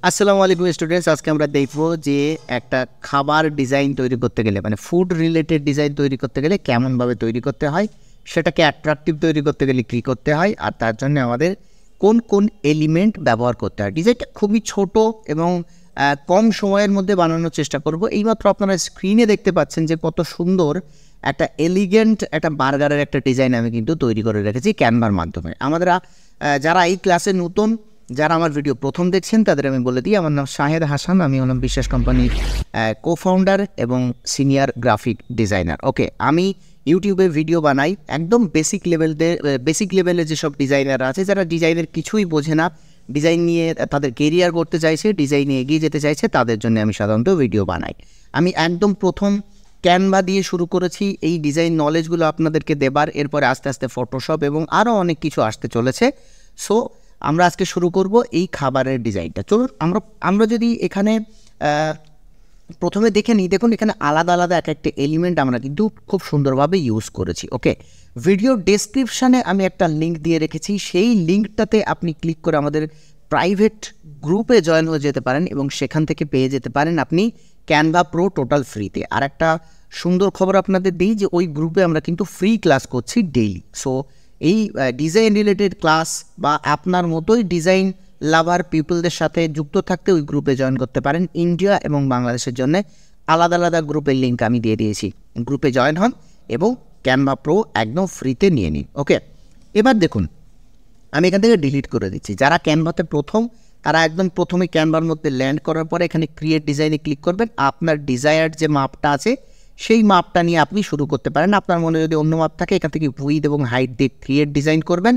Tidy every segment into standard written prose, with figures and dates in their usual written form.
আসসালামু আলাইকুম স্টুডেন্টস, আজকে আমরা দেখবো যে একটা খাবার ডিজাইন তৈরি করতে গেলে মানে ফুড রিলেটেড ডিজাইন তৈরি করতে গেলে কেমনভাবে তৈরি করতে হয়, সেটাকে অ্যাট্রাকটিভ তৈরি করতে গেলে কী করতে হয়, আর তার জন্য আমাদের কোন কোন এলিমেন্ট ব্যবহার করতে হয়। ডিজাইনটা খুবই ছোট এবং কম সময়ের মধ্যে বানানোর চেষ্টা করব। এইমাত্র আপনারা স্ক্রিনে দেখতে পাচ্ছেন যে কত সুন্দর একটা এলিগেন্ট একটা বার্গারের একটা ডিজাইন আমি কিন্তু তৈরি করে রেখেছি ক্যানভার মাধ্যমে। আমাদের যারা এই ক্লাসে নতুন, যারা আমার ভিডিও প্রথম দেখছেন তাদের আমি বলে দিই, আমার নাম শাহেদ হাসান, আমি হলাম বিশ্বাস কোম্পানির কো-ফাউন্ডার এবং সিনিয়র গ্রাফিক ডিজাইনার। ওকে, আমি ইউটিউবে ভিডিও বানাই একদম বেসিক লেভেলে যেসব ডিজাইনার আছে, যারা ডিজাইনের কিছুই বোঝে না, ডিজাইন নিয়ে তাদের কেরিয়ার করতে চাইছে, ডিজাইনে এগিয়ে যেতে চাইছে, তাদের জন্য আমি সাধারণত ভিডিও বানাই। আমি একদম প্রথম ক্যানভা দিয়ে শুরু করেছি এই ডিজাইন নলেজগুলো আপনাদেরকে দেবার, এরপরে আস্তে আস্তে ফটোশপ এবং আরও অনেক কিছু আসতে চলেছে। সো আমরা আজকে শুরু করব এই খাবারের ডিজাইনটা। চলুন আমরা যদি এখানে প্রথমে দেখে নিই, দেখুন এখানে আলাদা আলাদা এক একটা এলিমেন্ট আমরা কিন্তু খুব সুন্দরভাবে ইউজ করেছি। ওকে, ভিডিও ডেসক্রিপশানে আমি একটা লিঙ্ক দিয়ে রেখেছি, সেই লিঙ্কটাতে আপনি ক্লিক করে আমাদের প্রাইভেট গ্রুপে জয়েন হয়ে যেতে পারেন এবং সেখান থেকে পেয়ে যেতে পারেন আপনি ক্যানভা প্রো টোটাল ফ্রিতে। আর একটা সুন্দর খবর আপনাদের দিই যে ওই গ্রুপে আমরা কিন্তু ফ্রি ক্লাস করছি ডেইলি। সো এই ডিজাইন রিলেটেড ক্লাস বা আপনার মতোই ডিজাইন লাভার পিপলদের সাথে যুক্ত থাকতে ওই গ্রুপে জয়েন করতে পারেন। ইন্ডিয়া এবং বাংলাদেশের জন্য আলাদা আলাদা গ্রুপের লিঙ্ক আমি দিয়ে দিয়েছি, গ্রুপে জয়েন হন এবং ক্যানভা প্রো একদম ফ্রিতে নিয়ে নিন। ওকে, এবার দেখুন আমি এখান থেকে ডিলিট করে দিচ্ছি। যারা ক্যানভাতে প্রথম, তারা একদম প্রথমে ক্যানভার মধ্যে ল্যান্ড করার পরে এখানে ক্রিয়েট ডিজাইনে ক্লিক করবেন। আপনার ডিজায়ার্ড যে মাপটা আছে সেই মাপটা নিয়ে আপনি শুরু করতে পারেন। আপনার মনে যদি অন্য মাপ থাকে, এখান থেকে উইথ এবং হাইট দিয়ে ক্রিয়েট ডিজাইন করবেন,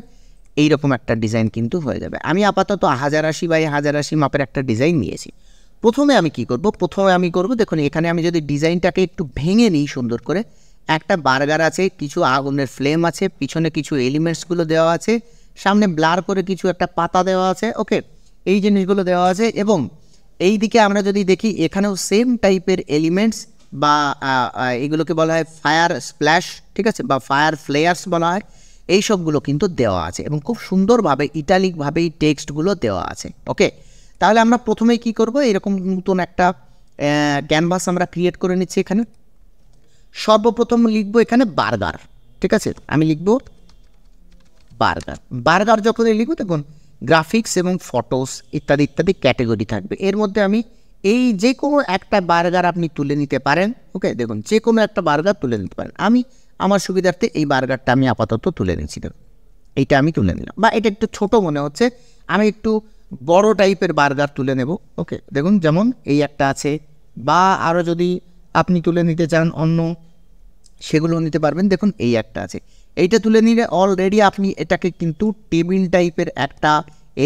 এইরকম একটা ডিজাইন কিন্তু হয়ে যাবে। আমি আপাতত 1080 বাই 1080 মাপের একটা ডিজাইন নিয়েছি। প্রথমে আমি কি করব, দেখুন এখানে আমি যদি ডিজাইনটাকে একটু ভেঙে নিই সুন্দর করে, একটা বার্গার আছে, কিছু আগুনের ফ্লেম আছে, পিছনে কিছু এলিমেন্টসগুলো দেওয়া আছে, সামনে ব্লার করে কিছু একটা পাতা দেওয়া আছে। ওকে, এই জিনিসগুলো দেওয়া আছে এবং এই দিকে আমরা যদি দেখি এখানেও সেম টাইপের এলিমেন্টস বা এগুলোকে বলা হয় ফায়ার স্প্ল্যাশ, ঠিক আছে, বা ফায়ার ফ্লেয়ার্স বলা হয়, এই সবগুলো কিন্তু দেওয়া আছে এবং খুব সুন্দরভাবে ইটালিকভাবে এই টেক্সটগুলো দেওয়া আছে। ওকে, তাহলে আমরা প্রথমেই কি করব, এরকম নতুন একটা ক্যানভাস আমরা ক্রিয়েট করে নিচ্ছি। এখানে সর্বপ্রথম লিখবো এখানে বার্গার, ঠিক আছে, আমি লিখব বার্গার যখনই লিখব দেখুন গ্রাফিক্স এবং ফটোস ইত্যাদি ইত্যাদি ক্যাটেগরি থাকবে। এর মধ্যে আমি এই যে কোনো একটা বার্গার আপনি তুলে নিতে পারেন। ওকে, দেখুন যে কোনো একটা বার্গার তুলে নিতে পারেন। আমি আমার সুবিধার্থে এই বার্গারটা আমি আপাতত তুলে নিচ্ছি। দেখুন এইটা আমি তুলে নিলাম, বা এটা একটু ছোটো মনে হচ্ছে, আমি একটু বড় টাইপের বার্গার তুলে নেব। ওকে, দেখুন যেমন এই একটা আছে, বা আরও যদি আপনি তুলে নিতে চান অন্য, সেগুলো নিতে পারবেন। দেখুন এই একটা আছে, এইটা তুলে নিলে অলরেডি আপনি এটাকে কিন্তু টেবিল টাইপের একটা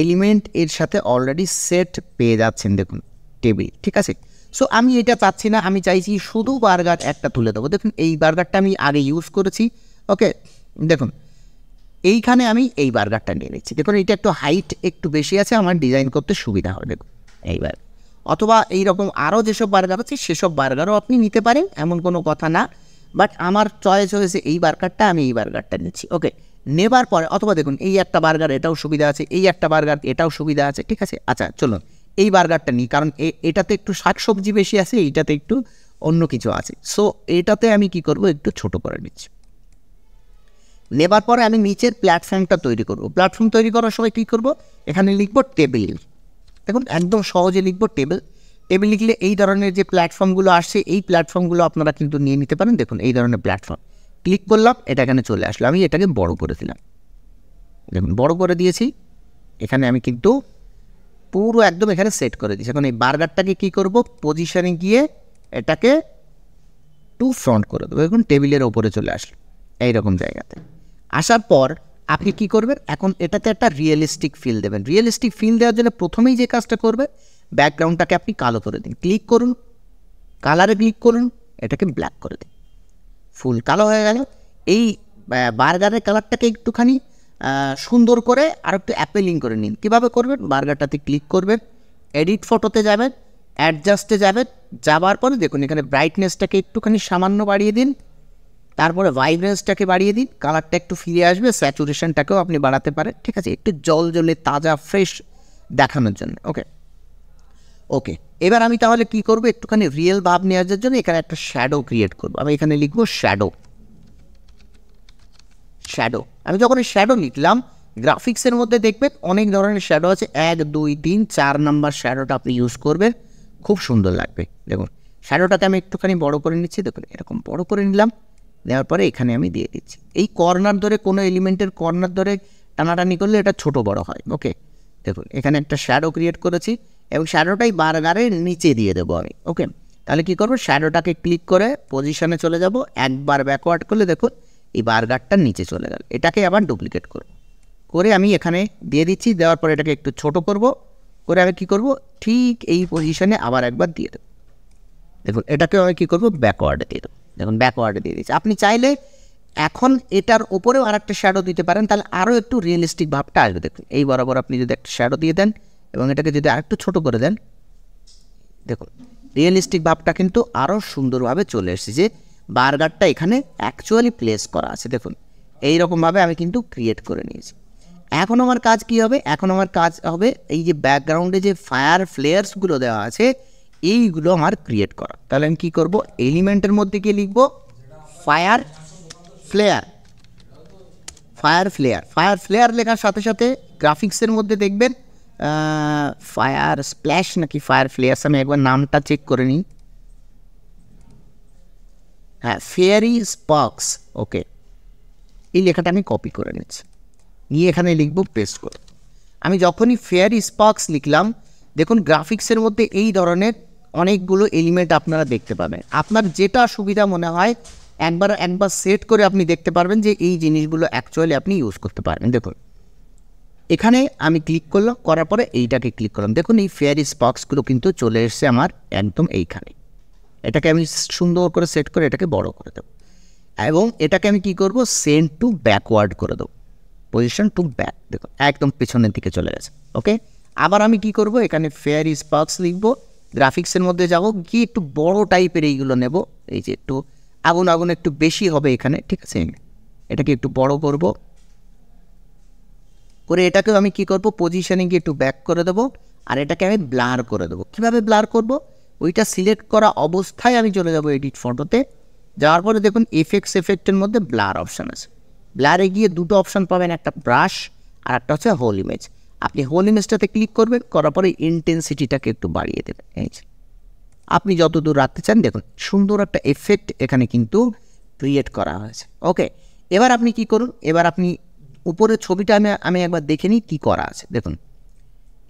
এলিমেন্ট এর সাথে অলরেডি সেট পেয়ে যাচ্ছেন। দেখুন টেবিল, ঠিক আছে। সো আমি এটা চাচ্ছি না, আমি চাইছি শুধু বার্গার একটা তুলে দেবো। দেখুন এই বার্গারটা আমি আগে ইউজ করেছি। ওকে, দেখুন এইখানে আমি এই বার্গারটা নিয়ে নিচ্ছি। দেখুন এটা একটু হাইট একটু বেশি আছে, আমার ডিজাইন করতে সুবিধা হবে। দেখুন এইবার, অথবা এইরকম আরও যেসব বার্গার আছে সেসব বার্গারও আপনি নিতে পারেন, এমন কোনো কথা না, বাট আমার চয়েস হয়েছে এই বার্গারটা, আমি এই বার্গারটা নিচ্ছি। ওকে, নেবার পরে অথবা দেখুন এই একটা বার্গার এটাও সুবিধা আছে, এই একটা বার্গার এটাও সুবিধা আছে, ঠিক আছে। আচ্ছা চলুন এই বার্গারটা নিই, কারণ এটাতে একটু শাকসবজি বেশি আছে, এইটাতে একটু অন্য কিছু আছে। সো এটাতে আমি কি করব, একটু ছোট করে নিচ্ছি। নেবার পরে আমি নিচের প্ল্যাটফর্মটা তৈরি করব। প্ল্যাটফর্ম তৈরি করার সময় কী করব, এখানে লিখব টেবিল। দেখুন একদম সহজে লিখব টেবিল। টেবিল লিখলে এই ধরনের যে প্ল্যাটফর্মগুলো আসছে, এই প্ল্যাটফর্মগুলো আপনারা কিন্তু নিয়ে নিতে পারেন। দেখুন এই ধরনের প্ল্যাটফর্ম ক্লিক করলাম, এটা এখানে চলে আসলো। আমি এটাকে বড় করে দিলাম, দেখুন বড় করে দিয়েছি। এখানে আমি কিন্তু পুরো একদম এখানে সেট করে দিয়েছি। এখন এই বার্গারটাকে কী করব, পজিশনে গিয়ে এটাকে টু ফ্রন্ট করে দেবো। দেখুন টেবিলের ওপরে চলে আসলো এইরকম জায়গাতে। আসার পর আপনি কি করবেন, এখন এটাতে একটা রিয়েলিস্টিক ফিল দেবেন। রিয়েলিস্টিক ফিল দেওয়ার জন্য প্রথমেই যে কাজটা করবে, ব্যাকগ্রাউন্ডটাকে আপনি কালো করে দিন, ক্লিক করুন, কালারে ক্লিক করুন, এটাকে ব্ল্যাক করে দিন, ফুল কালো হয়ে গেল। এই বার্গারের কালারটাকে একটুখানি সুন্দর করে আর একটু অ্যাপেলিং করে নিন। কীভাবে করবেন, বার্গারটাতে ক্লিক করবেন, এডিট ফটোতে যাবেন, অ্যাডজাস্টে যাবেন, যাবার পরে দেখুন এখানে ব্রাইটনেসটাকে একটুখানি সামান্য বাড়িয়ে দিন, তারপরে ভাইব্রেন্সটাকে বাড়িয়ে দিন, কালারটা একটু ফিরে আসবে, স্যাচুরেশনটাকেও আপনি বাড়াতে পারেন, ঠিক আছে, একটু জল জলে তাজা ফ্রেশ দেখানোর জন্য। ওকে, ওকে, এবার আমি তাহলে কি করব, একটুখানি রিয়েল ভাব নেওয়ার জন্য এখানে একটা শ্যাডো ক্রিয়েট করব। আমি এখানে লিখবো শ্যাডো। শ্যাডো আমি যখন শ্যাডো লিখলাম, গ্রাফিক্সের মধ্যে দেখবেন অনেক ধরনের শ্যাডো আছে, 1 2 3 4 নাম্বার শ্যাডোটা আপনি ইউজ করবেন, খুব সুন্দর লাগবে। দেখুন শ্যাডোটাকে আমি একটুখানি বড় করে নিচ্ছি, দেখুন এরকম বড় করে নিলাম। দেওয়ার পরে এখানে আমি দিয়ে দিচ্ছি। এই কর্নার ধরে কোনো এলিমেন্টের কর্নার ধরে টানাটানি করলে এটা ছোট বড় হয়। ওকে, দেখুন এখানে একটা শ্যাডো ক্রিয়েট করেছি এবং শ্যাডোটাই বার্গারের নিচে দিয়ে দেবো আমি। ওকে, তাহলে কী করবো, শ্যাডোটাকে ক্লিক করে পজিশনে চলে যাব, একবার ব্যাকওয়ার্ড করলে দেখুন এই বার্গারটার নিচে চলে গেল। এটাকে আবার ডুপ্লিকেট করব, করে আমি এখানে দিয়ে দিচ্ছি। দেওয়ার পরে এটাকে একটু ছোট করব, করে আমি কী করব, ঠিক এই পজিশনে আবার একবার দিয়ে দেবো। দেখুন এটাকেও আমি কী করবো, ব্যাকওয়ার্ডে দিয়ে দেবো। দেখুন ব্যাকওয়ার্ডে দিয়ে দিচ্ছি। আপনি চাইলে এখন এটার ওপরেও আর একটা শ্যাডো দিতে পারেন, তাহলে আরও একটু রিয়েলিস্টিক ভাবটা আসবে। দেখুন এই বরাবর আপনি যদি একটা শ্যাডো দিয়ে দেন এবং এটাকে যদি আরেকটু ছোট করে দেন, দেখুন রিয়েলিস্টিক ভাবটা কিন্তু আরও সুন্দরভাবে চলে এসেছে, যে বার্গারটা এখানে অ্যাকচুয়ালি প্লেস করা আছে। দেখুন এইরকমভাবে আমি কিন্তু ক্রিয়েট করে নিয়েছি। এখন আমার কাজ কি হবে, এখন আমার কাজ হবে এই যে ব্যাকগ্রাউন্ডে যে ফায়ার ফ্লেয়ার্সগুলো দেওয়া আছে এইগুলো আমার ক্রিয়েট করা। তাহলে আমি কী করবো, এলিমেন্টের মধ্যে গিয়ে লিখবো fire flare. Fire flare, fire flare লেখার সাথে সাথে গ্রাফিক্সের মধ্যে দেখবেন ফায়ার স্প্ল্যাশ নাকি ফায়ার ফ্লেয়ার্স, আমি একবার নামটা চেক করে নিই। হ্যাঁ, ফেয়ারি স্পার্কস। ওকে, এই লেখাটা আমি কপি করে নিচ্ছি, নিয়ে এখানে লিখবো পেস্ট করে। আমি যখনই ফেয়ারি স্পার্কস লিখলাম, দেখুন গ্রাফিক্সের মধ্যে এই ধরনের অনেকগুলো এলিমেন্ট আপনারা দেখতে পাবেন। আপনার যেটা সুবিধা মনে হয় একবার সেট করে আপনি দেখতে পারবেন যে এই জিনিসগুলো অ্যাকচুয়ালি আপনি ইউজ করতে পারবেন। দেখুন এখানে আমি ক্লিক করলাম, করার পরে এইটাকে ক্লিক করলাম, দেখুন এই ফেয়ারি স্পার্কসগুলো কিন্তু চলে এসছে আমার একদম এইখানে। এটাকে আমি সুন্দর করে সেট করে এটাকে বড় করে দেবো এবং এটাকে আমি কি করব, সেন্ড টু ব্যাকওয়ার্ড করে দেবো, পজিশন টু ব্যাক। দেখুন একদম পেছনের দিকে চলে গেছে। ওকে, আবার আমি কি করব, এখানে ফেয়ারি স্পার্কস লিখবো, গ্রাফিক্সের মধ্যে যাব, কি একটু বড় টাইপের এইগুলো নেব, এই যে একটু আগুন আগুন একটু বেশি হবে এখানে, ঠিক আছে। এটাকে একটু বড় করব, করে এটাকেও আমি কি করব, পজিশনে গিয়ে একটু ব্যাক করে দেবো আর এটাকে আমি ব্লার করে দেবো। কীভাবে ব্লার করব, ওইটা সিলেক্ট করা অবস্থায় আমি চলে যাব এডিট ফটোতে, যাওয়ার পরে দেখুন এফেক্টের মধ্যে ব্লার অপশান আছে। ব্লারে গিয়ে দুটো অপশান পাবেন, একটা ব্রাশ আর একটা হচ্ছে হোল ইমেজ। আপনি হোল ইমেজটাতে ক্লিক করবেন, করার পরে ইন্টেন্সিটিটাকে একটু বাড়িয়ে দেবেন। এই যে আপনি যত দূর রাখতে চান, দেখুন সুন্দর একটা এফেক্ট এখানে কিন্তু ক্রিয়েট করা হয়েছে। ওকে, এবার আপনি কি করুন, এবার আপনি উপরের ছবিটা আমি একবার দেখে নিই কী করা আছে। দেখুন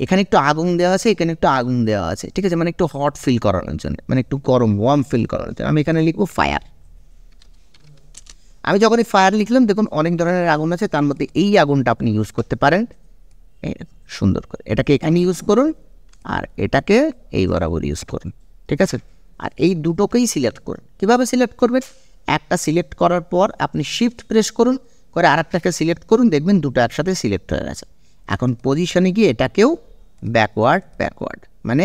এখানে একটু আগুন দেওয়া আছে, এখানে একটু আগুন দেওয়া আছে, ঠিক আছে, মানে একটু হট ফিল করানোর জন্য, মানে একটু গরম ওয়ার্ম ফিল করানোর জন্য আমি এখানে লিখবো ফায়ার। আমি যখন এই ফায়ার লিখলাম, দেখুন অনেক ধরনের আগুন আছে, তার মধ্যে এই আগুনটা আপনি ইউজ করতে পারেন সুন্দর করে। এটাকে এখানে ইউজ করুন আর এটাকে এই বরাবর ইউজ করুন, ঠিক আছে। আর এই দুটোকেই সিলেক্ট করুন। কীভাবে সিলেক্ট করবেন, একটা সিলেক্ট করার পর আপনি শিফট প্রেস করুন, করে আরেকটাকে সিলেক্ট করুন, দেখবেন দুটো একসাথে সিলেক্ট হয়ে গেছে। এখন পজিশনে গিয়ে এটাকেও ব্যাকওয়ার্ড মানে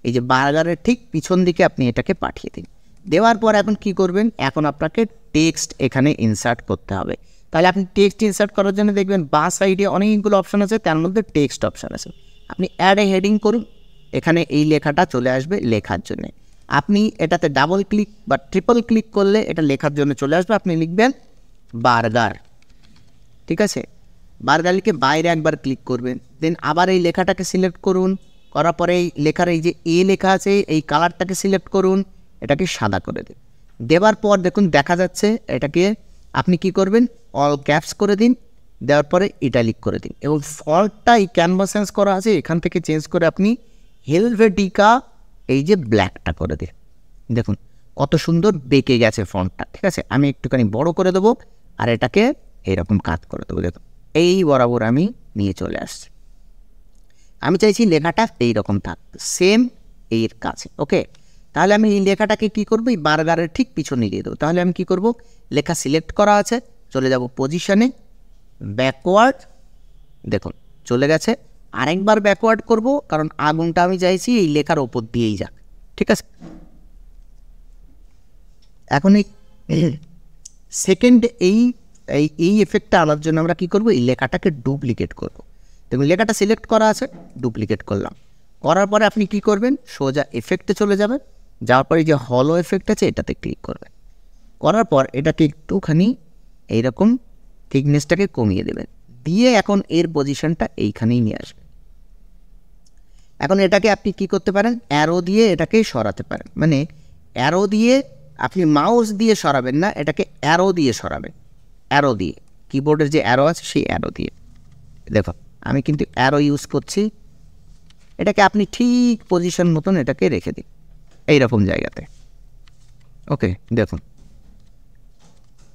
এই যে বার্গারের ঠিক পিছন দিকে আপনি এটাকে পাঠিয়ে দিন। দেওয়ার পর এখন কি করবেন, এখন আপনাকে টেক্সট এখানে ইনসার্ট করতে হবে। তাহলে আপনি টেক্সট ইনসার্ট করার জন্য দেখবেন বাঁ সাইডে অনেকগুলো অপশান আছে, তার মধ্যে টেক্সট অপশান আছে। আপনি অ্যাড এ হেডিং করুন, এখানে এই লেখাটা চলে আসবে লেখার জন্য। আপনি এটাতে ডাবল ক্লিক বা ট্রিপল ক্লিক করলে এটা লেখার জন্য চলে আসবে। আপনি লিখবেন বার্গার, ঠিক আছে। বার্গার লিখে বাইরে একবার ক্লিক করবেন, দেন আবার এই লেখাটাকে সিলেক্ট করুন, করার পরে এই লেখার এই যে এ লেখা আছে এই কালারটাকে সিলেক্ট করুন, এটাকে সাদা করে দিন। দেওয়ার পর দেখুন দেখা যাচ্ছে, এটাকে আপনি কি করবেন, অল ক্যাপস করে দিন, দেওয়ার পরে ইটালিক করে দিন এবং ফন্টটা এই ক্যানভাস চেঞ্জ করা আছে এখান থেকে চেঞ্জ করে আপনি হেলভেটিকা এই যে ব্ল্যাকটা করে দিন। দেখুন কত সুন্দর বেঁকে গেছে ফন্টটা, ঠিক আছে। আমি একটুখানি বড় করে দেবো আর এটাকে এইরকম কাট করে দেবো। দেখুন এই বরাবর আমি নিয়ে চলে আসছি। আমি চাইছি লেখাটা এইরকম থাকবে, সেম এর কাছে। ওকে, তাহলে আমি এই লেখাটাকে কী করবো, এই বার্গারের ঠিক পিছনে দিয়ে দেবো। তাহলে আমি কী করব, লেখা সিলেক্ট করা আছে, চলে যাব পজিশনে, ব্যাকওয়ার্ড, দেখুন চলে গেছে। আরেকবার ব্যাকওয়ার্ড করব, কারণ আগুনটা আমি চাইছি এই লেখার ওপর দিয়েই যাক, ঠিক আছে। এখন এই সেকেন্ড এই এফেক্টটা আনার জন্য আমরা কী করব, এই লেখাটাকে ডুপ্লিকেট করব। দেখুন লেখাটা সিলেক্ট করা আছে, ডুপ্লিকেট করলাম, করার পরে আপনি কি করবেন, সোজা এফেক্টে চলে যাবেন, যাওয়ার পরে যে হলো এফেক্ট আছে এটাতে ক্লিক করবেন। করার পর এটাকে একটুখানি এইরকম থিকনেসটাকে কমিয়ে দেবেন, দিয়ে এখন এর পজিশনটা এইখানেই নিয়ে আসবেন। এখন এটাকে আপনি কি করতে পারেন, অ্যারো দিয়ে এটাকে সরাতে পারেন, মানে অ্যারো দিয়ে আপনি মাউস দিয়ে সরাবেন না, এটাকে অ্যারো দিয়ে সরাবেন, অ্যারো দিয়ে কিবোর্ডের যে অ্যারো আছে সেই অ্যারো দিয়ে। দেখো আমি কিন্তু অ্যারো ইউজ করছি, এটাকে আপনি ঠিক পজিশন মতন এটাকে রেখে দিন এইরকম জায়গাতে। ওকে, দেখুন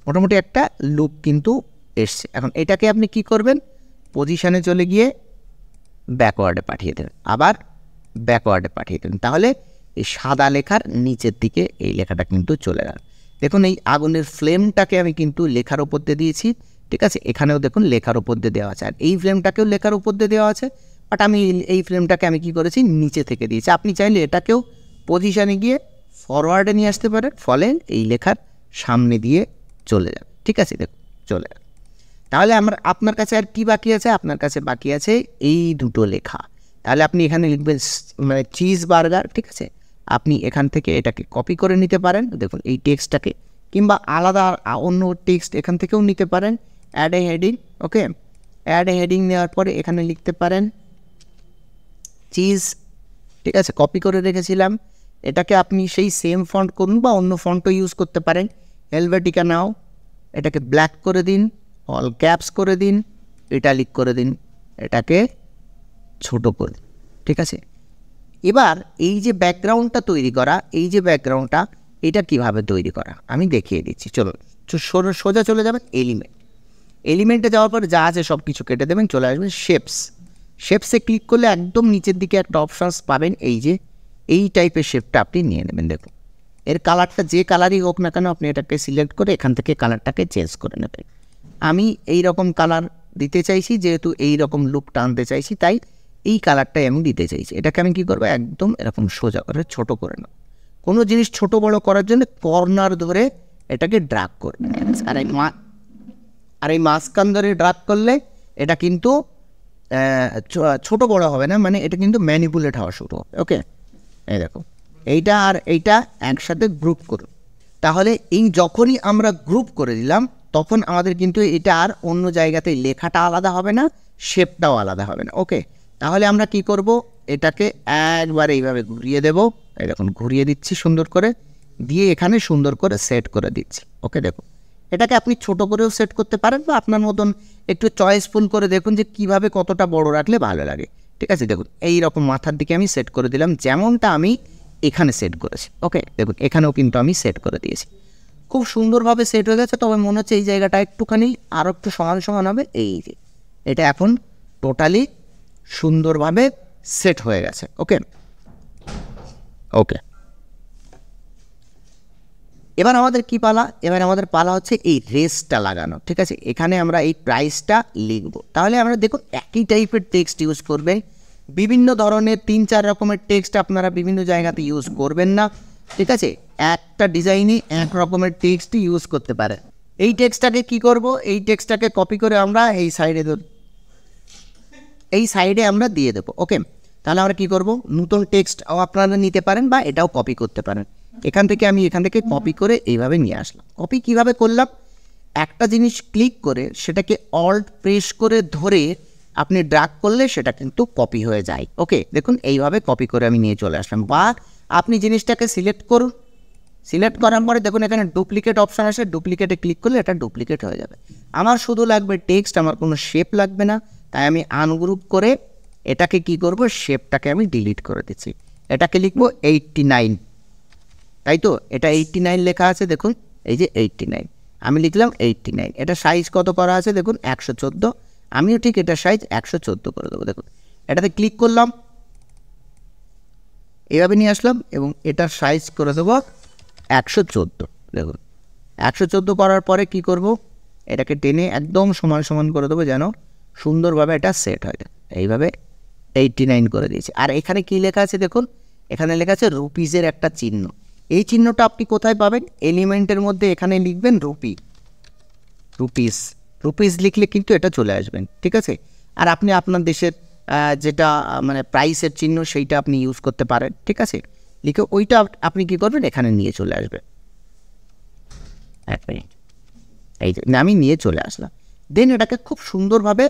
মোটামুটি একটা লুক কিন্তু এসছে। এখন এটাকে আপনি কি করবেন, পজিশনে চলে গিয়ে ব্যাকওয়ার্ডে পাঠিয়ে দেবেন, আবার ব্যাকওয়ার্ডে পাঠিয়ে দেবেন, তাহলে এই সাদা লেখার নিচের দিকে এই লেখাটা কিন্তু চলে গেল। দেখুন এই আগুনের ফ্লেমটাকে আমি কিন্তু লেখার উপর দিয়ে দিয়েছি, ঠিক আছে, এখানেও দেখুন লেখার উপর দিয়ে দেওয়া আছে, আর এই ফ্লেমটাকেও লেখার উপর দিয়ে দেওয়া আছে, বাট আমি এই ফ্লেমটাকে আমি কি করেছি, নিচে থেকে দিয়েছি। আপনি চাইলে এটাকেও পজিশনে গিয়ে ফরওয়ার্ডে নিয়ে আসতে পারেন, ফলে এই লেখার সামনে দিয়ে চলে যাবে, ঠিক আছে, দেখুন চলে যাবে। তাহলে আপনার কাছে আর কি বাকি আছে, আপনার কাছে বাকি আছে এই দুটো লেখা। তাহলে আপনি এখানে লিখবেন মানে চিজ বার্গার, ঠিক আছে, আপনি এখান থেকে এটাকে কপি করে নিতে পারেন, দেখুন এই টেক্সটটাকে, কিংবা আলাদা অন্য টেক্সট এখান থেকেও নিতে পারেন, add a heading. Okay, add a heading নেওয়ার পরে এখানে লিখতে পারেন চিজ, ঠিক আছে, কপি করে রেখেছিলাম। এটাকে আপনি সেই সেম ফন্ট করুন বা অন্য ফন্টও ইউজ করতে পারেন। হেলভেটিকা নাও, এটাকে ব্ল্যাক করে দিন, অল ক্যাপস করে দিন, ইটালিক করে দিন, এটাকে ছোট করে দিন, ঠিক আছে। এবার এই যে ব্যাকগ্রাউন্ডটা তৈরি করা, এই যে ব্যাকগ্রাউন্ডটা, এটা কিভাবে তৈরি করা আমি দেখিয়ে দিচ্ছি। চলো সোজা চলে যাবেন এলিমেন্টে যাওয়ার পরে যা আছে সব কিছু কেটে দেবেন, চলে আসবেন শেপসে ক্লিক করলে একদম নিচের দিকে একটা অপশানস পাবেন, এই যে এই টাইপের শেপটা আপনি নিয়ে নেবেন। দেখুন এর কালারটা যে কালারই হোক না কেন, আপনি এটাকে সিলেক্ট করে এখান থেকে কালারটাকে চেঞ্জ করে নেবেন। আমি এই রকম কালার দিতে চাইছি, যেহেতু এই রকম লুক টানতে চাইছি, তাই এই কালারটাই আমি দিতে চাইছি। এটাকে আমি কী করবো, একদম এরকম সোজা করে ছোট করে নেব। কোনো জিনিস ছোট বড় করার জন্য কর্নার ধরে এটাকে ড্রাগ করবে, আর এই মাঝখান ধরে ড্রাগ করলে এটা কিন্তু ছোট বড় হবে না, মানে এটা কিন্তু ম্যানিপুলেট হওয়া শুরু হবে। ওকে, এই দেখো এইটা আর এইটা একসাথে গ্রুপ করুন, তাহলে এই যখনই আমরা গ্রুপ করে দিলাম তখন আমাদের কিন্তু এটা আর অন্য জায়গাতে লেখাটা আলাদা হবে না, শেপটাও আলাদা হবে না। ওকে, তাহলে আমরা কি করব, এটাকে একবার এইভাবে ঘুরিয়ে দেব, এই দেখুন ঘুরিয়ে দিচ্ছি সুন্দর করে, দিয়ে এখানে সুন্দর করে সেট করে দিচ্ছি। ওকে, দেখুন এটাকে আপনি ছোট করেও সেট করতে পারেন, বা আপনার মতন একটু চয়েসফুল করে দেখুন যে কিভাবে কতটা বড় রাখলে ভালো লাগে, ঠিক আছে। দেখুন এই রকম মাথার দিকে আমি সেট করে দিলাম, যেমনটা আমি এখানে সেট করেছি। ওকে, দেখুন এখানেও কিন্তু আমি সেট করে দিয়েছি, খুব সুন্দরভাবে সেট হয়ে গেছে। তবে মনে হচ্ছে এই জায়গাটা একটুখানি আরও একটু সমান হবে, এই যে এটা এখন টোটালি সুন্দরভাবে সেট হয়ে গেছে। ওকে ওকে, এবার আমাদের কি পালা, এবার আমাদের পালা হচ্ছে এই রেসটা লাগানো, ঠিক আছে। এখানে আমরা এই প্রাইসটা লিখব, তাহলে আমরা দেখুন একই টাইপের টেক্সট ইউজ করবে, বিভিন্ন ধরনের 3-4 রকমের টেক্সট আপনারা বিভিন্ন জায়গাতে ইউজ করবেন না, ঠিক আছে। একটা ডিজাইনে এক রকমের টেক্সটই ইউজ করতে পারে। এই টেক্সটটাকে কি করব, এই টেক্সটটাকে কপি করে আমরা এই সাইডে আমরা দিয়ে দেবো। ওকে, তাহলে আমরা কি করব, নতুন টেক্সটও আপনারা নিতে পারেন বা এটাও কপি করতে পারেন। এখান থেকে কপি করে এইভাবে নিয়ে আসলাম। কপি কিভাবে করলাম, একটা জিনিস ক্লিক করে সেটাকে অল্ট প্রেস করে ধরে আপনি ড্র্যাগ করলে সেটা কিন্তু কপি হয়ে যায়। ওকে, দেখুন এইভাবে কপি করে আমি নিয়ে চলে আসলাম। বা আপনি জিনিসটাকে সিলেক্ট করুন, সিলেক্ট করার পরে দেখুন এখানে ডুপ্লিকেট অপশান আসে, ডুপ্লিকেটে ক্লিক করলে এটা ডুপ্লিকেট হয়ে যাবে। আমার শুধু লাগবে টেক্সট, আমার কোনো শেপ লাগবে না, তাই আমি আনগ্রুপ করে এটাকে কি করব, শেপটাকে আমি ডিলিট করে দিচ্ছি। এটাকে লিখবো 89, তাই তো, এটা 89 লেখা আছে, দেখুন এই যে 89, আমি লিখলাম 89। এটা সাইজ কত করা আছে দেখুন 114, আমিও ঠিক এটা সাইজ 114 করে দেবো। দেখুন এটাতে ক্লিক করলাম, এভাবে নিয়ে আসলাম এবং এটার সাইজ করে দেবো 114। দেখুন 114 করার পরে কি করব, এটাকে টেনে একদম সমান করে দেবো যেন সুন্দরভাবে এটা সেট হয়। এইভাবে 89 করে দিয়েছি। আর এখানে কি লেখা আছে দেখুন, এখানে লেখা আছে রুপিজের একটা চিহ্ন। এই চিহ্নটা আপনি কোথায় পাবেন, এলিমেন্টের মধ্যে এখানে লিখবেন রুপিস লিখলে কিন্তু এটা চলে আসবেন, ঠিক আছে। আর আপনি আপনার দেশের যেটা মানে প্রাইসের চিহ্ন সেইটা আপনি ইউজ করতে পারেন, ঠিক আছে। লিখে ওইটা আপনি কী করবেন, এখানে নিয়ে চলে আসবেন। এক মিনিট, এই যে আমি নিয়ে চলে আসলাম। দেন এটাকে খুব সুন্দরভাবে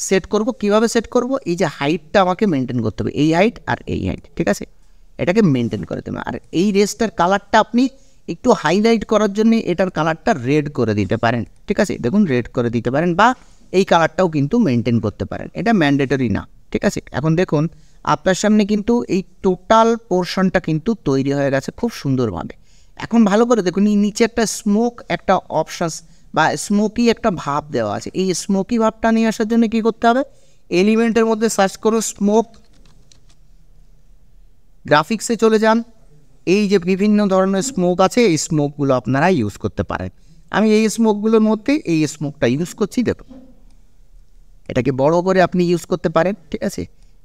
সেট করব। কিভাবে সেট করব, এই যে হাইটটা আমাকে মেনটেন করতে হবে, এই হাইট আর এই হাইট, ঠিক আছে, এটাকে মেনটেন করে দেবেন। আর এই রেসটার কালারটা আপনি একটু হাইলাইট করার জন্য এটার কালারটা রেড করে দিতে পারেন, ঠিক আছে। দেখুন রেড করে দিতে পারেন, বা এই কালারটাও কিন্তু মেনটেন করতে পারেন, এটা ম্যান্ডেটরি না, ঠিক আছে। এখন দেখুন আপনার সামনে কিন্তু এই টোটাল পোর্শনটা কিন্তু তৈরি হয়ে গেছে খুব সুন্দরভাবে। এখন ভালো করে দেখুন, এই নিচে একটা স্মোক একটা অপশানস বা স্মোকি একটা ভাব দেওয়া আছে। এই স্মোকি ভাবটা নিয়ে আসার জন্য কী করতে হবে, এলিমেন্টের মধ্যে সার্চ করো স্মোক, গ্রাফিক্সে চলে যান। এই যে বিভিন্ন ধরনের স্মোক আছে, এই স্মোকগুলো আপনারা ইউজ করতে পারেন। আমি এই স্মোকগুলোর মধ্যে এই স্মোকটা ইউজ করছি। দেখুন এটাকে বড় করে আপনি ইউজ করতে পারেন, ঠিক আছে।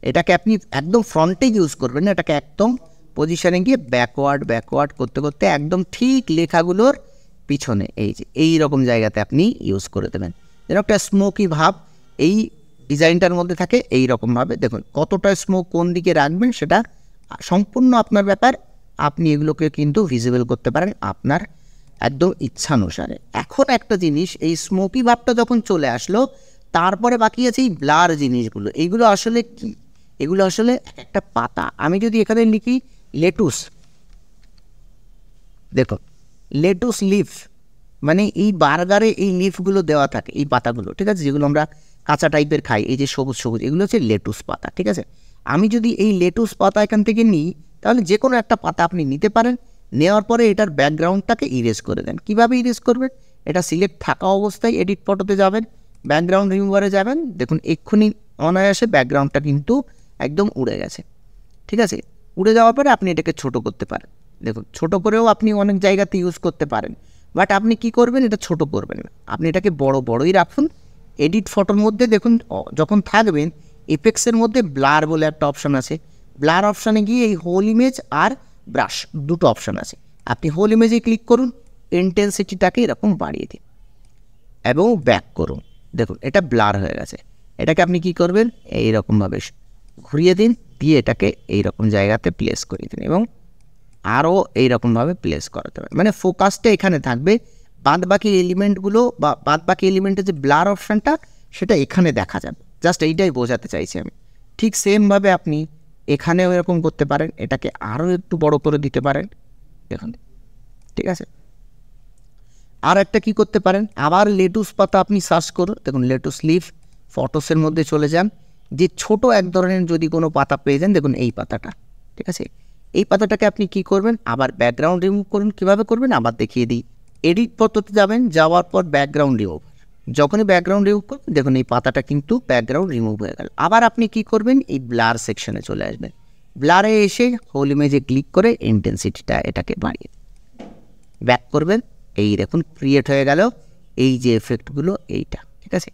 এটাকে আপনি একদম ফ্রন্টে ইউজ করবেন না, এটাকে একদম পজিশনে গিয়ে ব্যাকওয়ার্ড করতে করতে একদম ঠিক লেখাগুলোর পিছনে এই যে এই রকম জায়গাতে আপনি ইউজ করে দেবেন, যেন একটা স্মোকি ভাব এই ডিজাইনটার মধ্যে থাকে। এই রকমভাবে দেখুন কতটা স্মোক কোন দিকে রাখবেন সেটা সম্পূর্ণ আপনার ব্যাপার। আপনি এগুলোকে কিন্তু ভিজিবল করতে পারেন আপনার একদম ইচ্ছানুসারে। এখন একটা জিনিস, এই স্মোকি ভাবটা যখন চলে আসলো, তারপরে বাকি আছে এই ব্লার জিনিসগুলো। এইগুলো আসলে কি, এগুলো আসলে একটা পাতা। আমি যদি এখানে লিখি লেটুস, দেখো লেটুস লিফ, মানে এই বার্গারে এই লিফগুলো দেওয়া থাকে, এই পাতাগুলো, ঠিক আছে, যেগুলো আমরা কাঁচা টাইপের খাই, এই যে সবুজ সবুজ, এগুলো হচ্ছে লেটুস পাতা, ঠিক আছে। আমি যদি এই লেটুস পাতা এখান থেকে নিই, তাহলে যে কোনো একটা পাতা আপনি নিতে পারেন। নেওয়ার পরে এটার ব্যাকগ্রাউন্ডটাকে ইরেজ করে দেন। কীভাবে ইরেজ করবেন, এটা সিলেক্ট থাকা অবস্থায় এডিট ফটোতে যাবেন, ব্যাকগ্রাউন্ড রিমুভারে যাবেন, দেখুন এক্ষুনি অনায়াসে ব্যাকগ্রাউন্ডটা কিন্তু একদম উড়ে গেছে, ঠিক আছে। উড়ে যাওয়ার পরে আপনি এটাকে ছোট করতে পারেন। দেখুন ছোট করেও আপনি অনেক জায়গাতে ইউজ করতে পারেন, বাট আপনি কি করবেন, এটা ছোট করবেন না, আপনি এটাকে বড়ই রাখুন। এডিট ফটোর মধ্যে দেখুন যখন থাকবেন, ইফেক্টসের মধ্যে ব্লার বলে একটা অপশান আছে। ব্লার অপশানে গিয়ে এই হোল ইমেজ আর ব্রাশ দুটো অপশান আছে, আপনি হোল ইমেজে ক্লিক করুন, ইন্টেন্সিটিটাকে এরকম বাড়িয়ে দিন এবং ব্যাক করুন। দেখুন এটা ব্লার হয়ে গেছে। এটাকে আপনি কি করবেন, এইরকমভাবে ঘুরিয়ে দিন, দিয়ে এটাকে এইরকম জায়গাতে প্লেস করিয়ে দিন এবং আরও এইরকমভাবে প্লেস করাতে হবে। মানে ফোকাসটা এখানে থাকবে, বাদবাকি এলিমেন্টগুলো বা বাদবাকি এলিমেন্টের যে ব্লার অপশানটা সেটা এখানে দেখা যাবে। জাস্ট এইটাই বোঝাতে চাইছি আমি। ঠিক সেমভাবে আপনি এখানেও এরকম করতে পারেন, এটাকে আরও একটু বড় করে দিতে পারেন, দেখুন, ঠিক আছে। আর একটা কী করতে পারেন, আবার লেটুস পাতা আপনি সার্চ করুন, দেখুন লেটুস লিফ, ফটোসের মধ্যে চলে যান, যে ছোট এক ধরনের যদি কোনো পাতা পেয়ে যান, দেখুন এই পাতাটা, ঠিক আছে। এই পাতাটাকে আপনি কি করবেন, আবার ব্যাকগ্রাউন্ড রিমুভ করুন। কীভাবে করবেন আবার দেখিয়ে দিই। এডিট পদ্ধতিতে যাবেন, যাওয়ার পর ব্যাকগ্রাউন্ড রিমুভ, যখনই ব্যাকগ্রাউন্ড রিমুভ করবেন দেখুন এই পাতাটা কিন্তু ব্যাকগ্রাউন্ড রিমুভ হয়ে গেল। আবার আপনি কি করবেন, এই ব্লার সেকশনে চলে আসবেন, ব্লারে এসে হোল ইমেজে ক্লিক করে ইন্টেন্সিটিটা এটাকে বাড়িয়ে ব্যাক করবেন। এই দেখুন ক্রিয়েট হয়ে গেল এই যে এফেক্টগুলো, এইটা, ঠিক আছে।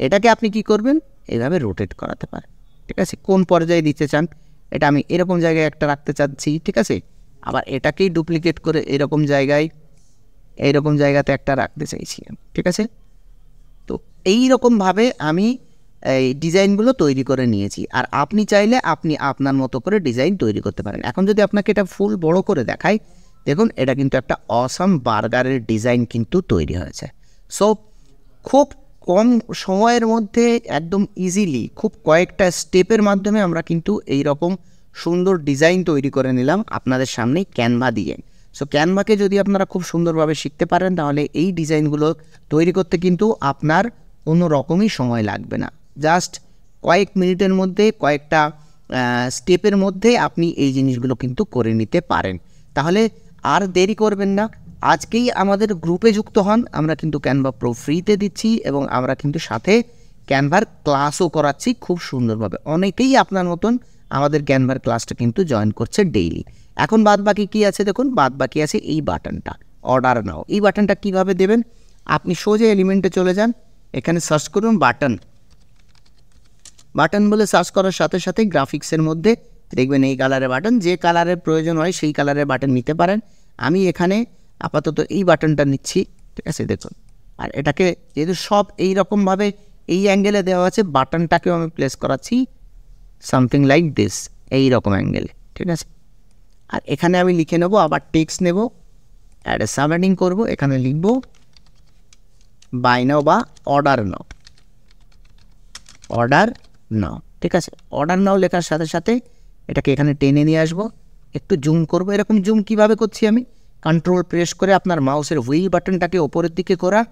এটাকে আপনি কি করবেন, এইভাবে রোটেট করাতে পারেন, ঠিক আছে। কোন পর্যায়ে দিতে চান, এটা আমি এরকম জায়গায় একটা রাখতে চাচ্ছি, ঠিক আছে। আবার এটাকেই ডুপ্লিকেট করে এরকম জায়গাতে একটা রাখতে চাইছি, ঠিক আছে। তো এই রকমভাবে আমি এই ডিজাইনগুলো তৈরি করে নিয়েছি। আর আপনি চাইলে আপনি আপনার মতো করে ডিজাইন তৈরি করতে পারেন। এখন যদি আপনাকে এটা ফুল বড় করে দেখাই, দেখুন এটা কিন্তু একটা অসাম বার্গারের ডিজাইন কিন্তু তৈরি হয়েছে। সো খুব কম সময়ের মধ্যে একদম ইজিলি খুব কয়েকটা স্টেপের মাধ্যমে আমরা কিন্তু এই রকম সুন্দর ডিজাইন তৈরি করে নিলাম আপনাদের সামনে ক্যানভা দিয়ে। সো ক্যানভাকে যদি আপনারা খুব সুন্দরভাবে শিখতে পারেন, তাহলে এই ডিজাইনগুলো তৈরি করতে কিন্তু আপনার কোনো রকমই সময় লাগবে না। জাস্ট কয়েক মিনিটের মধ্যে, কয়েকটা স্টেপের মধ্যে আপনি এই জিনিসগুলো কিন্তু করে নিতে পারেন। তাহলে আর দেরি করবেন না, আজকেই আমাদের গ্রুপে যুক্ত হন। আমরা কিন্তু ক্যানভা প্রো ফ্রিতে দিচ্ছি এবং আমরা কিন্তু সাথে ক্যানভার ক্লাসও করাচ্ছি খুব সুন্দরভাবে। অনেকেই আপনার মতন আমাদের ক্যানভার ক্লাসটা কিন্তু জয়েন করছে ডেইলি। এখন বাদ বাকি কী আছে, দেখুন বাদ বাকি আছে এই বাটনটা, অর্ডার নাও। এই বাটনটা কীভাবে দেবেন, আপনি সোজা এলিমেন্টে চলে যান, এখানে সার্চ করুন বাটন বলে সার্চ করার সাথে সাথে গ্রাফিক্সের মধ্যে দেখবেন এই কালারের বাটন, যে কালারের প্রয়োজন হয় সেই কালারের বাটন নিতে পারেন। আমি এখানে আপাতত এই বাটনটা নিচ্ছি, ঠিক আছে। দেখুন, আর এটাকে যেহেতু সব এই রকমভাবে এই অ্যাঙ্গেলে দেওয়া আছে, বাটনটাকেও আমি প্লেস করাচ্ছি সামথিং লাইক দিস, এই রকম অ্যাঙ্গেলে, ঠিক আছে। আর এখানে আমি লিখে নেব, আবার টেক্সট নেব, অ্যাড এ সাবহেডিং করব, এখানে লিখব বাই নাও বা অর্ডার নাও, অর্ডার নাও, ঠিক আছে। অর্ডার নাও লেখার সাথে সাথে এটাকে এখানে টেনে নিয়ে আসবো, একটু জুম করব। এরকম জুম কিভাবে করছি আমি, কন্ট্রোল প্রেস করে আপনার মাউসের হুইল বাটনটাকে ওপরের দিকে ঘোরান,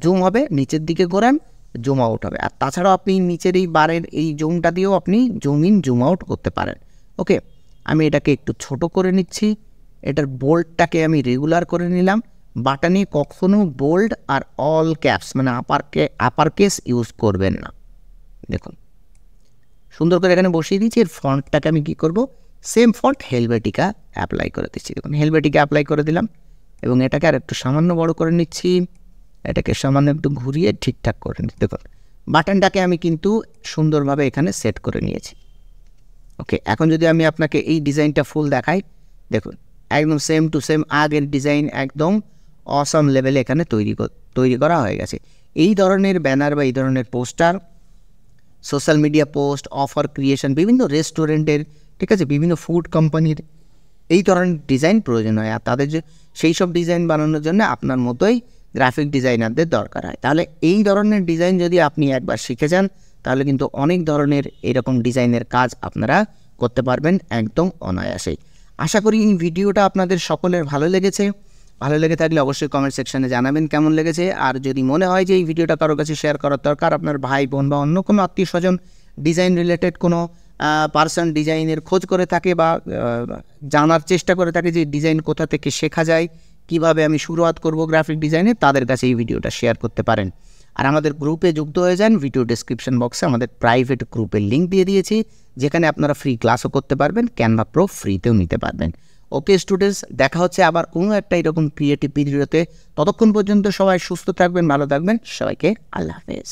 জুম হবে, নিচের দিকে ঘোরান, জুম আউট হবে। আর তাছাড়াও আপনি নিচের এই বারের এই জুমটা দিয়েও আপনি জুম ইন জুম আউট করতে পারেন। ওকে, আমি এটাকে একটু ছোট করে নিচ্ছি, এটার বোল্ডটাকে আমি রেগুলার করে নিলাম। বাটনে কখনো বোল্ড আর অল ক্যাপস মানে আপার কেস ইউজ করবেন না। দেখুন সুন্দর করে এখানে বসিয়ে দিচ্ছি। এর ফন্টটাকে আমি কী করব, সেম ফন্ট হেলভেটিকা অ্যাপ্লাই করে দিচ্ছি। দেখুন হেলভেটিকা অ্যাপ্লাই করে দিলাম এবং এটাকে আর একটু সামান্য বড় করে নিচ্ছি, এটাকে সামান্য একটু ঘুরিয়ে ঠিকঠাক করে নিচ্ছি। দেখুন বাটনটাকে আমি কিন্তু সুন্দরভাবে এখানে সেট করে নিয়েছি। ওকে, এখন যদি আমি আপনাকে এই ডিজাইনটা ফুল দেখাই, দেখুন একদম সেম টু সেম আগের ডিজাইন, একদম অসাম লেভেলে এখানে তৈরি করা হয়ে গেছে। এই ধরনের ব্যানার বা এই ধরনের poster, social media post, offer creation, বিভিন্ন রেস্টুরেন্টের, ঠিক আছে, বিভিন্ন ফুড কোম্পানির এই ধরনের ডিজাইন প্রয়োজন হয়। আর তাদের যে সেই সব ডিজাইন বানানোর জন্য আপনার মতোই গ্রাফিক ডিজাইনারদের দরকার হয়। তাহলে এই ধরনের ডিজাইন যদি আপনি একবার শিখে যান, তাহলে কিন্তু অনেক ধরনের এরকম ডিজাইনের কাজ আপনারা করতে পারবেন একদম অনায়াসেই। আশা করি এই ভিডিওটা আপনাদের সকলের ভালো লেগেছে। ভালো লেগে থাকলে অবশ্যই কমেন্ট সেকশনে জানাবেন কেমন লেগেছে। আর যদি মনে হয় যে এই ভিডিওটা কারোর কাছে শেয়ার করার দরকার, আপনার ভাই বোন বা অন্য কোনো আত্মীয় স্বজন ডিজাইন রিলেটেড কোনো পার্সন ডিজাইনের খোঁজ করে থাকে বা জানার চেষ্টা করে থাকে যে ডিজাইন কোথা থেকে শেখা যায়, কিভাবে আমি শুরুয়াত করব গ্রাফিক ডিজাইনে, তাদের কাছে এই ভিডিওটা শেয়ার করতে পারেন। আর আমাদের গ্রুপে যুক্ত হয়ে যান। ভিডিও ডেসক্রিপশন বক্সে আমাদের প্রাইভেট গ্রুপের লিঙ্ক দিয়ে দিয়েছি, যেখানে আপনারা ফ্রি ক্লাসও করতে পারবেন, ক্যানভা প্রো ফ্রিতেও নিতে পারবেন। ওকে স্টুডেন্টস, দেখা হচ্ছে আবার কোনো একটা এরকম ক্রিয়েটিভ ভিডিওতে। ততক্ষণ পর্যন্ত সবাই সুস্থ থাকবেন, ভালো থাকবেন, সবাইকে আল্লাহ হাফেজ।